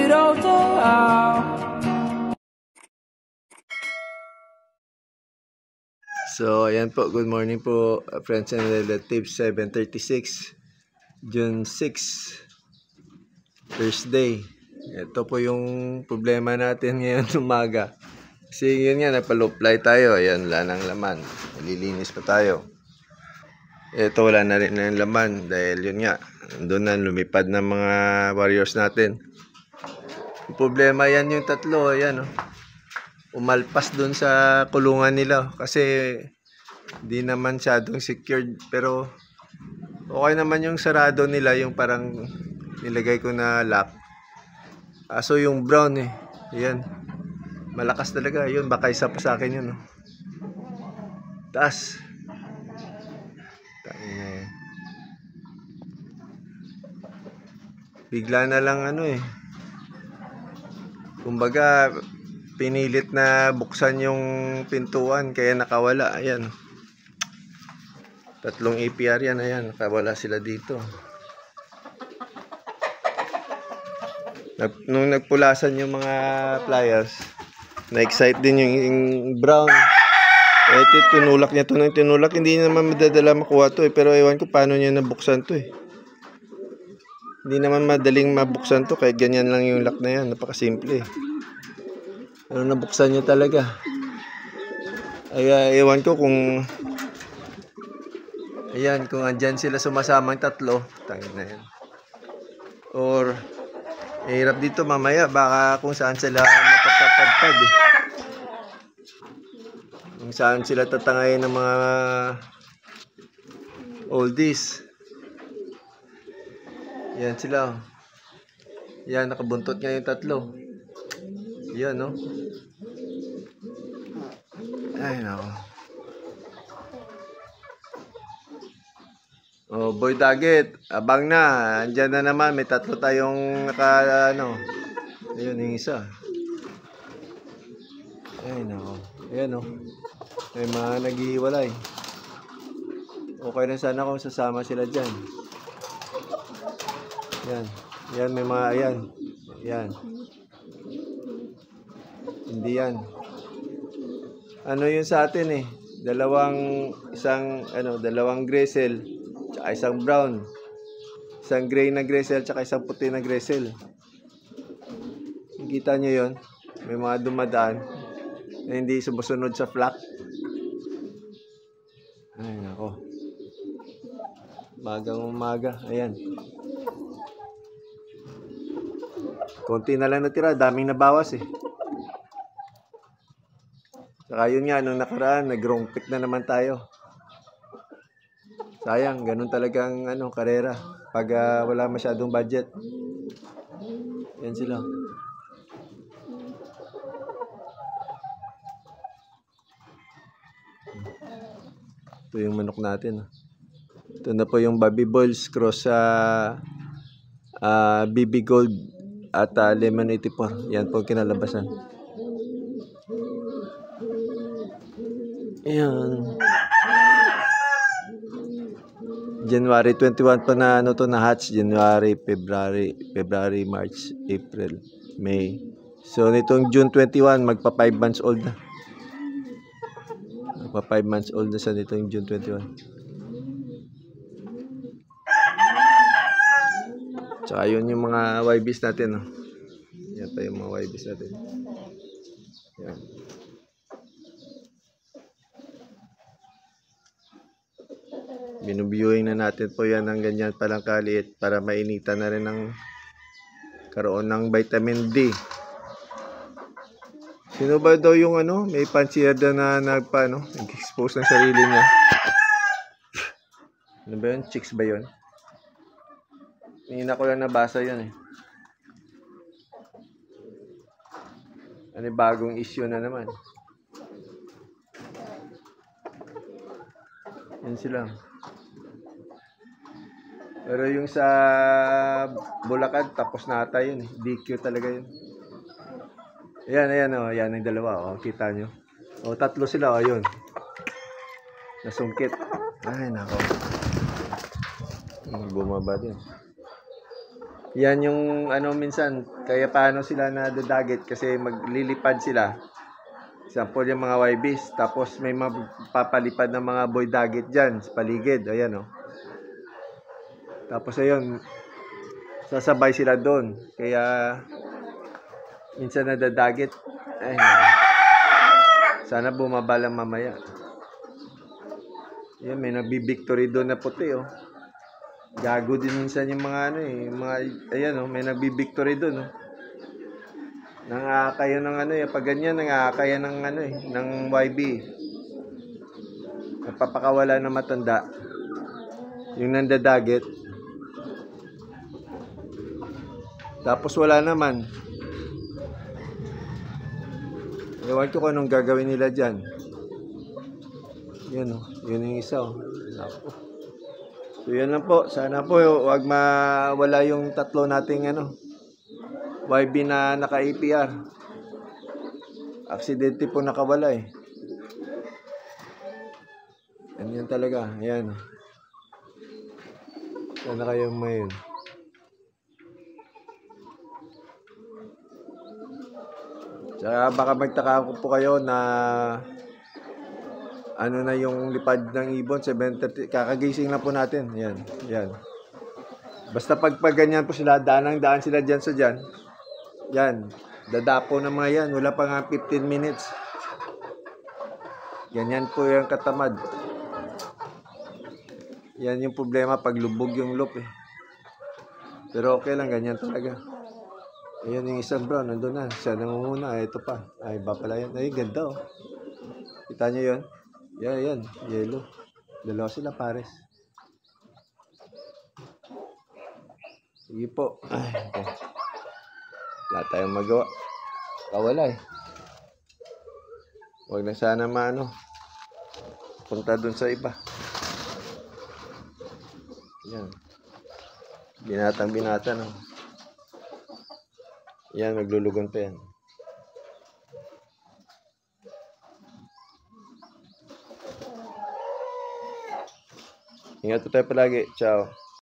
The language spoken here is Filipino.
don't know how. So, ayan po. Good morning po, friends and relatives. 7:36, June 6, Thursday. Ito po yung problema natin ngayon umaga. Kasi yun nga, nagpa-low-fly tayo. Ayan, wala nang laman. Nalilinis pa tayo. Ito, wala na rin ng laman. Dahil yun nga, doon na lumipad ng mga warriors natin. Yung problema yan yung tatlo. Ayan, oh. Umalpas doon sa kulungan nila. Kasi di naman masyadong secured. Pero okay naman yung sarado nila. Yung parang nilagay ko na lock. So yung brown eh. Ayan. Malakas talaga. Yun, baka isa pa sa akin yun. Oh. Taas. Bigla na lang ano eh. Kumbaga, pinilit na buksan yung pintuan kaya nakawala. Ayan. Tatlong APR yan. Ayan. Nakawala sila dito. Nung nagpulasan yung mga pliers, na-excite din yung brown. Ito, tinulak niya ito ng tinulak. Hindi naman madadala makuha to eh. Pero ewan ko paano niya nabuksan to eh. Hindi naman madaling mabuksan to. Kahit ganyan lang yung lock na yan. Napakasimple eh. Pero nabuksan niya talaga. Ay, ewan ko kung ayan, kung andyan sila sumasamang tatlo. Tangin na yan. Or hirap dito mamaya. Baka kung saan sila mapapapadpad eh. Kung saan sila tatangayin ng mga oldies. Yan sila. Yan, nakabuntot nga yung tatlo. Yan, no? Ay, nako. Oh, Boy Daggett, abang na. Andyan na naman. May tatlo tayong ayun, yung isa. Ay, nako. Ayan, no? May mga naghihiwalay. Okay na sana kung sasama sila dyan. Yan. Yan, may mga, ayan. Yan. Hindi yan. Ano yun sa atin eh. Dalawang gresel, tsaka isang brown. Isang gray na gresel, tsaka isang puti na gresel. Kita nyo yun? May mga dumadaan na hindi sumusunod sa flock. Ay, nako. Magang umaga. Ayan. Konti na lang natira. Daming nabawas eh. Saka yun nga, nung nakaraan, nag-wrong pick na naman tayo. Sayang, ganun talagang karera. Pag wala masyadong budget. Yan sila. Ito yung manok natin. Ito na po yung Bobby Balls cross sa BB Gold at Lemon 84. Yan po kinalabasan. Ayan. January 21 pa na na hatch. January, February, March, April, May. So nitong June 21 magpa 5 months old na. Magpa 5 months old na sa nitong June 21. Tsaka yun yung mga YBs natin, no? Yan pa yung mga YBs natin. Yan. Binubuing na natin po yan ng ganyan palang kaliit para mainitan na rin ng karoon ng vitamin D. Sino ba daw yung may pansiyada na nag-expose ng sarili niya? Ano ba yun? Chicks ba yun? Hindi ko lang nabasa yun eh. Bagong issue na naman. Yan sila. Pero yung sa Bulacan, tapos na ata yun eh. DQ talaga yun. Ayan, oh. Ayan ang dalawa, oh. Kita nyo. Oh, tatlo sila, oh. Yun. Nasungkit. Ay, nako. Bumaba din. Yan yung ano minsan, kaya paano sila nadadagit kasi maglilipad sila. Example yung mga YBs, tapos may mapapalipad ng mga boy dagit dyan sa paligid. Ayan o. Tapos ayun, sasabay sila doon. Kaya minsan nadadagit. Ay, sana bumaba lang mamaya. Yan, may nagbi-victory doon na puti oh. Gago din minsan yung mga ano eh, mga ayan oh, may nagbi-victory doon oh. Nangakaya ng ano eh, pag ganyan nangakaya ng ano eh, ng YB. Nagpapakawala ng matanda. Yung nandadagit. Tapos wala naman. Ewan ko kung anong gagawin nila dyan. Yun oh, yun yung isa oh. Napo. So yan lang po, sana po wag mawala yung tatlo nating ano, YB na naka-APR. Aksidente po nakawala eh. Yan talaga, ayan. Sana kayo mayon. Tsaka baka magtaka po kayo na ano na yung lipad ng ibon, 7:30, kakagising na po natin. Yan, yan. Basta pag ganyan po sila, daan sila dyan sa dyan. Yan, dadapo na mga yan. Wala pa nga 15 minutes. Ganyan po yung katamad. Yan yung problema pag lubog yung loop eh. Pero okay lang, ganyan talaga. Ayan yung isang brown, nandun na. Siya nangunguna, ito pa. Ay, iba pala yan. Ay, ganda oh. Kita nyo yun? Yan, yellow. Dalawa sila pares. Sige po. Ay, okay. Wala tayong magawa. Kawala eh. Huwag na sana maano. Punta dun sa iba. Yan. Binatang oh. Yan, maglulugon pa yan. Ingat po tayo palagi. Ciao.